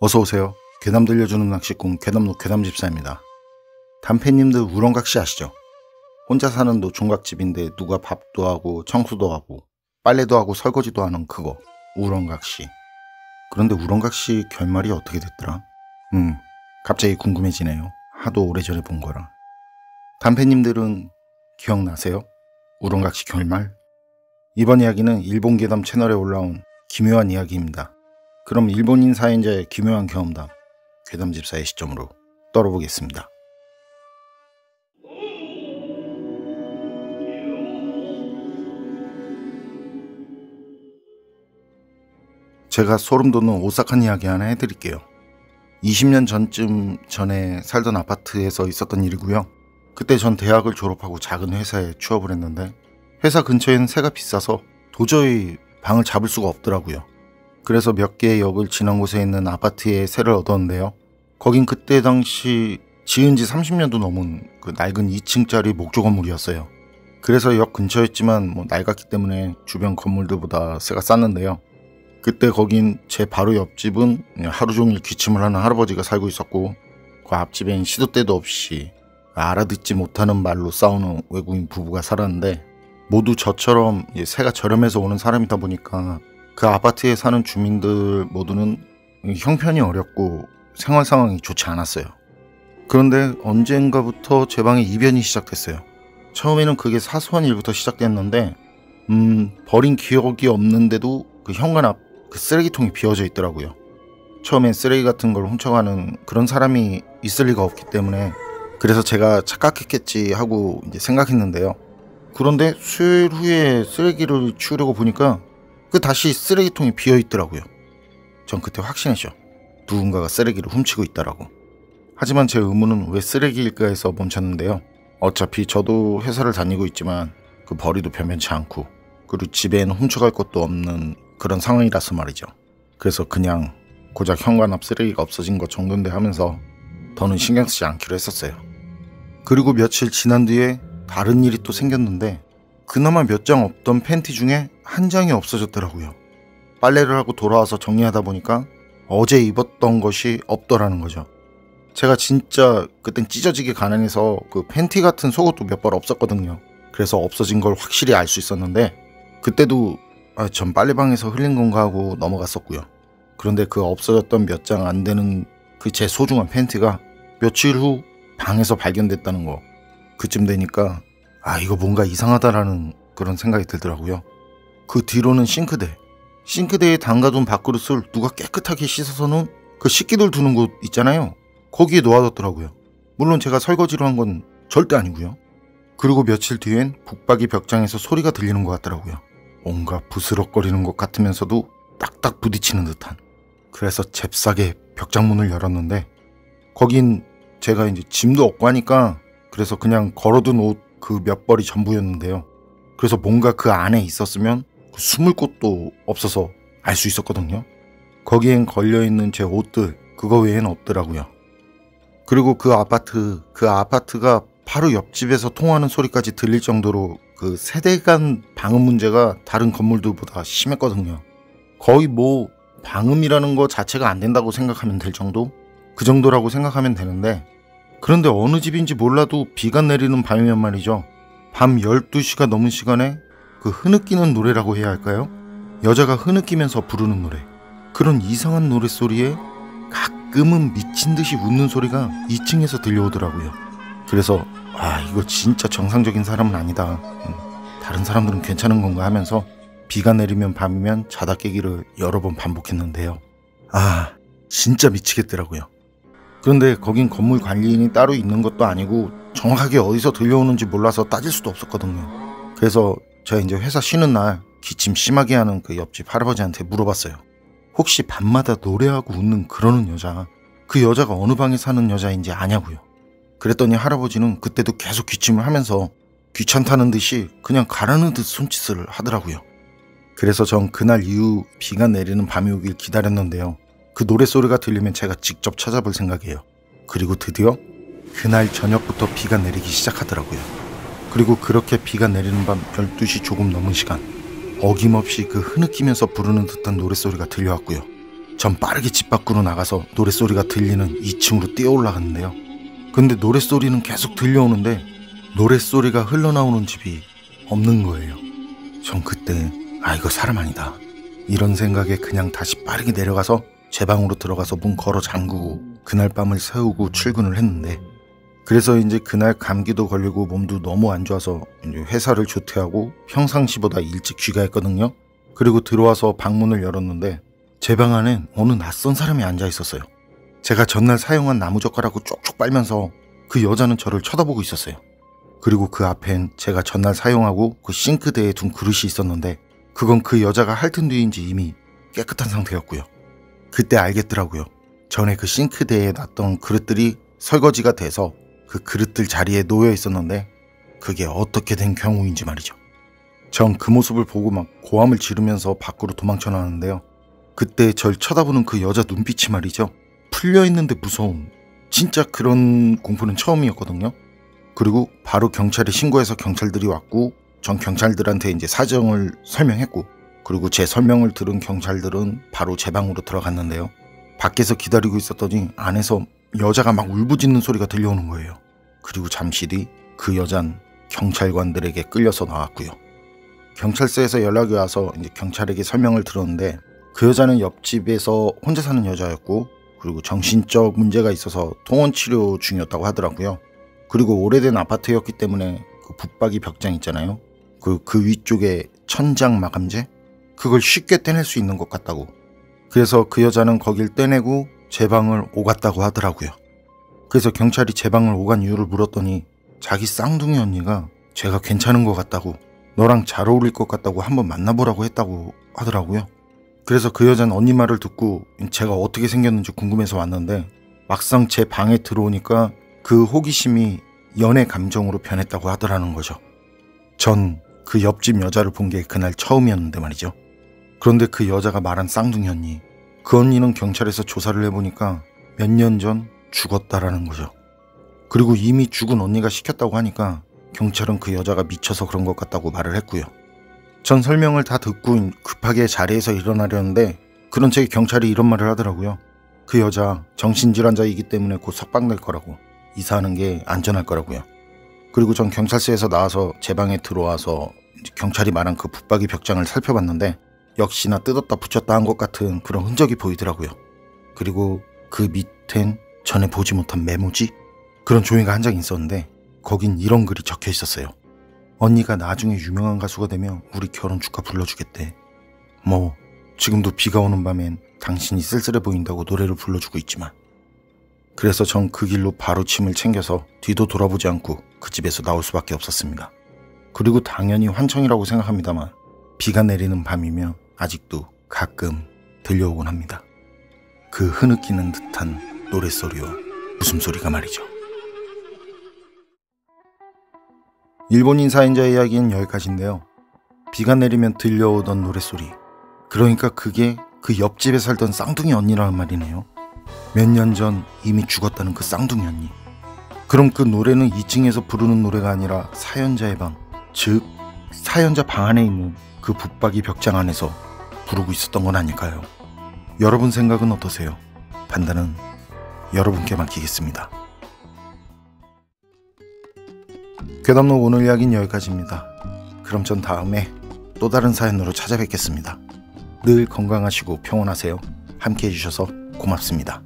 어서오세요. 괴담 들려주는 낚시꾼 괴담로 괴담집사입니다. 단패님들 우렁각시 아시죠? 혼자 사는 노총각집인데 누가 밥도 하고 청소도 하고 빨래도 하고 설거지도 하는 그거 우렁각시. 그런데 우렁각시 결말이 어떻게 됐더라? 갑자기 궁금해지네요. 하도 오래전에 본 거라. 단패님들은 기억나세요? 우렁각시 결말? 이번 이야기는 일본 괴담 채널에 올라온 기묘한 이야기입니다. 그럼 일본인 사연자의 기묘한 경험담, 괴담집사의 시점으로 떨어보겠습니다. 제가 소름 돋는 오싹한 이야기 하나 해드릴게요. 20년 전에 살던 아파트에서 있었던 일이고요. 그때 전 대학을 졸업하고 작은 회사에 취업을 했는데 회사 근처에는 새가 비싸서 도저히 방을 잡을 수가 없더라고요. 그래서 몇 개의 역을 지난 곳에 있는 아파트에 새를 얻었는데요. 거긴 그때 당시 지은 지 30년도 넘은 그 낡은 2층짜리 목조 건물이었어요. 그래서 역 근처였지만 낡았기 때문에 주변 건물들보다 새가 쌌는데요. 그때 거긴 제 바로 옆집은 하루 종일 기침을 하는 할아버지가 살고 있었고, 그 앞집엔 시도 때도 없이 알아듣지 못하는 말로 싸우는 외국인 부부가 살았는데, 모두 저처럼 새가 저렴해서 오는 사람이다 보니까 그 아파트에 사는 주민들 모두는 형편이 어렵고 생활 상황이 좋지 않았어요. 그런데 언젠가부터 제 방에 이변이 시작됐어요. 처음에는 그게 사소한 일부터 시작됐는데 버린 기억이 없는데도 그 현관 앞 그 쓰레기통이 비어져 있더라고요. 처음엔 쓰레기 같은 걸 훔쳐가는 그런 사람이 있을 리가 없기 때문에 그래서 제가 착각했겠지 하고 이제 생각했는데요. 그런데 수요일 후에 쓰레기를 치우려고 보니까 다시 쓰레기통이 비어 있더라고요. 전 그때 확신했죠. 누군가가 쓰레기를 훔치고 있다라고. 하지만 제 의문은 왜 쓰레기일까 해서 멈췄는데요. 어차피 저도 회사를 다니고 있지만 그 벌이도 변변치 않고 그리고 집에는 훔쳐갈 것도 없는 그런 상황이라서 말이죠. 그래서 그냥 고작 현관 앞 쓰레기가 없어진 것 정도인데 하면서 더는 신경 쓰지 않기로 했었어요. 그리고 며칠 지난 뒤에 다른 일이 또 생겼는데 그나마 몇 장 없던 팬티 중에 한 장이 없어졌더라고요. 빨래를 하고 돌아와서 정리하다 보니까 어제 입었던 것이 없더라는 거죠. 제가 진짜 그땐 찢어지게 가난해서 그 팬티 같은 속옷도 몇 벌 없었거든요. 그래서 없어진 걸 확실히 알 수 있었는데 그때도 전 빨래방에서 흘린 건가 하고 넘어갔었고요. 그런데 그 없어졌던 몇 장 안 되는 그 제 소중한 팬티가 며칠 후 방에서 발견됐다는 거. 그쯤 되니까 이거 뭔가 이상하다라는 그런 생각이 들더라고요. 그 뒤로는 싱크대에 담가둔 밥그릇을 누가 깨끗하게 씻어서 놓은 그 식기들 두는 곳 있잖아요. 거기에 놓아뒀더라고요. 물론 제가 설거지로 한 건 절대 아니고요. 그리고 며칠 뒤엔 북박이 벽장에서 소리가 들리는 것 같더라고요. 뭔가 부스럭거리는 것 같으면서도 딱딱 부딪히는 듯한. 그래서 잽싸게 벽장문을 열었는데 거긴 제가 이제 짐도 없고 하니까 그래서 그냥 걸어둔 옷 그 몇 벌이 전부였는데요. 그래서 뭔가 그 안에 있었으면 숨을 곳도 없어서 알 수 있었거든요. 거기엔 걸려있는 제 옷들 그거 외엔 없더라고요. 그리고 그 아파트가 바로 옆집에서 통화하는 소리까지 들릴 정도로 그 세대 간 방음 문제가 다른 건물들보다 심했거든요. 거의 방음이라는 거 자체가 안 된다고 생각하면 될 정도? 그 정도라고 생각하면 되는데, 그런데 어느 집인지 몰라도 비가 내리는 밤이면 말이죠. 밤 12시가 넘은 시간에 그 흐느끼는 노래라고 해야 할까요? 여자가 흐느끼면서 부르는 노래. 그런 이상한 노랫소리에 가끔은 미친 듯이 웃는 소리가 2층에서 들려오더라고요. 그래서 이거 진짜 정상적인 사람은 아니다. 다른 사람들은 괜찮은 건가 하면서 비가 내리면 밤이면 자다 깨기를 여러 번 반복했는데요. 진짜 미치겠더라고요. 그런데 거긴 건물 관리인이 따로 있는 것도 아니고 정확하게 어디서 들려오는지 몰라서 따질 수도 없었거든요. 그래서 제가 이제 회사 쉬는 날 기침 심하게 하는 그 옆집 할아버지한테 물어봤어요. 혹시 밤마다 노래하고 웃는 그러는 여자, 그 여자가 어느 방에 사는 여자인지 아냐고요. 그랬더니 할아버지는 그때도 계속 기침을 하면서 귀찮다는 듯이 그냥 가라는 듯 손짓을 하더라고요. 그래서 전 그날 이후 비가 내리는 밤이 오길 기다렸는데요. 그 노랫소리가 들리면 제가 직접 찾아볼 생각이에요. 그리고 드디어 그날 저녁부터 비가 내리기 시작하더라고요. 그리고 그렇게 비가 내리는 밤 12시 조금 넘은 시간, 어김없이 그 흐느끼면서 부르는 듯한 노랫소리가 들려왔고요. 전 빠르게 집 밖으로 나가서 노랫소리가 들리는 2층으로 뛰어 올라갔는데요. 근데 노랫소리는 계속 들려오는데 노랫소리가 흘러나오는 집이 없는 거예요. 전 그때 이거 사람 아니다 이런 생각에 그냥 다시 빠르게 내려가서 제 방으로 들어가서 문 걸어 잠그고 그날 밤을 새우고 출근을 했는데, 그래서 이제 그날 감기도 걸리고 몸도 너무 안 좋아서 이제 회사를 조퇴하고 평상시보다 일찍 귀가했거든요. 그리고 들어와서 방문을 열었는데 제 방 안엔 어느 낯선 사람이 앉아 있었어요. 제가 전날 사용한 나무젓가락을 쪽쪽 빨면서 그 여자는 저를 쳐다보고 있었어요. 그리고 그 앞엔 제가 전날 사용하고 그 싱크대에 둔 그릇이 있었는데 그건 그 여자가 핥은 뒤인지 이미 깨끗한 상태였고요. 그때 알겠더라고요. 전에 그 싱크대에 놨던 그릇들이 설거지가 돼서 그 그릇들 자리에 놓여 있었는데 그게 어떻게 된 경우인지 말이죠. 전 그 모습을 보고 막 고함을 지르면서 밖으로 도망쳐 나왔는데요. 그때 절 쳐다보는 그 여자 눈빛이 말이죠. 풀려있는데 무서운, 진짜 그런 공포는 처음이었거든요. 그리고 바로 경찰에 신고해서 경찰들이 왔고 전 경찰들한테 이제 사정을 설명했고, 그리고 제 설명을 들은 경찰들은 바로 제 방으로 들어갔는데요. 밖에서 기다리고 있었더니 안에서 여자가 막 울부짖는 소리가 들려오는 거예요. 그리고 잠시 뒤 그 여잔 경찰관들에게 끌려서 나왔고요. 경찰서에서 연락이 와서 이제 경찰에게 설명을 들었는데 그 여자는 옆집에서 혼자 사는 여자였고, 그리고 정신적 문제가 있어서 통원 치료 중이었다고 하더라고요. 그리고 오래된 아파트였기 때문에 그 붙박이 벽장 있잖아요. 그 위쪽에 천장 마감재? 그걸 쉽게 떼낼 수 있는 것 같다고. 그래서 그 여자는 거길 떼내고 제 방을 오갔다고 하더라고요. 그래서 경찰이 제 방을 오간 이유를 물었더니 자기 쌍둥이 언니가 제가 괜찮은 것 같다고, 너랑 잘 어울릴 것 같다고 한번 만나보라고 했다고 하더라고요. 그래서 그 여자는 언니 말을 듣고 제가 어떻게 생겼는지 궁금해서 왔는데 막상 제 방에 들어오니까 그 호기심이 연애 감정으로 변했다고 하더라는 거죠. 전 그 옆집 여자를 본 게 그날 처음이었는데 말이죠. 그런데 그 여자가 말한 쌍둥이 언니, 그 언니는 경찰에서 조사를 해보니까 몇 년 전 죽었다라는 거죠. 그리고 이미 죽은 언니가 시켰다고 하니까 경찰은 그 여자가 미쳐서 그런 것 같다고 말을 했고요. 전 설명을 다 듣고 급하게 자리에서 일어나려는데 그런 제 경찰이 이런 말을 하더라고요. 그 여자 정신질환자이기 때문에 곧 석방될 거라고, 이사하는 게 안전할 거라고요. 그리고 전 경찰서에서 나와서 제 방에 들어와서 경찰이 말한 그 붙박이 벽장을 살펴봤는데 역시나 뜯었다 붙였다 한 것 같은 그런 흔적이 보이더라고요. 그리고 그 밑엔 전에 보지 못한 메모지? 그런 종이가 한 장 있었는데 거긴 이런 글이 적혀 있었어요. 언니가 나중에 유명한 가수가 되면 우리 결혼 축가 불러주겠대. 뭐 지금도 비가 오는 밤엔 당신이 쓸쓸해 보인다고 노래를 불러주고 있지만. 그래서 전 그 길로 바로 짐을 챙겨서 뒤도 돌아보지 않고 그 집에서 나올 수밖에 없었습니다. 그리고 당연히 환청이라고 생각합니다만 비가 내리는 밤이며 아직도 가끔 들려오곤 합니다. 그 흐느끼는 듯한 노랫소리와 웃음소리가 말이죠. 일본인 사연자의 이야기는 여기까지인데요. 비가 내리면 들려오던 노랫소리, 그러니까 그게 그 옆집에 살던 쌍둥이 언니라는 말이네요. 몇 년 전 이미 죽었다는 그 쌍둥이 언니. 그럼 그 노래는 2층에서 부르는 노래가 아니라 사연자의 방, 즉 사연자 방 안에 있는 그 붙박이 벽장 안에서 부르고 있었던 건 아닐까요? 여러분 생각은 어떠세요? 판단은 여러분께 맡기겠습니다. 괴담록 오늘 이야기는 여기까지입니다. 그럼 전 다음에 또 다른 사연으로 찾아뵙겠습니다. 늘 건강하시고 평온하세요. 함께 해주셔서 고맙습니다.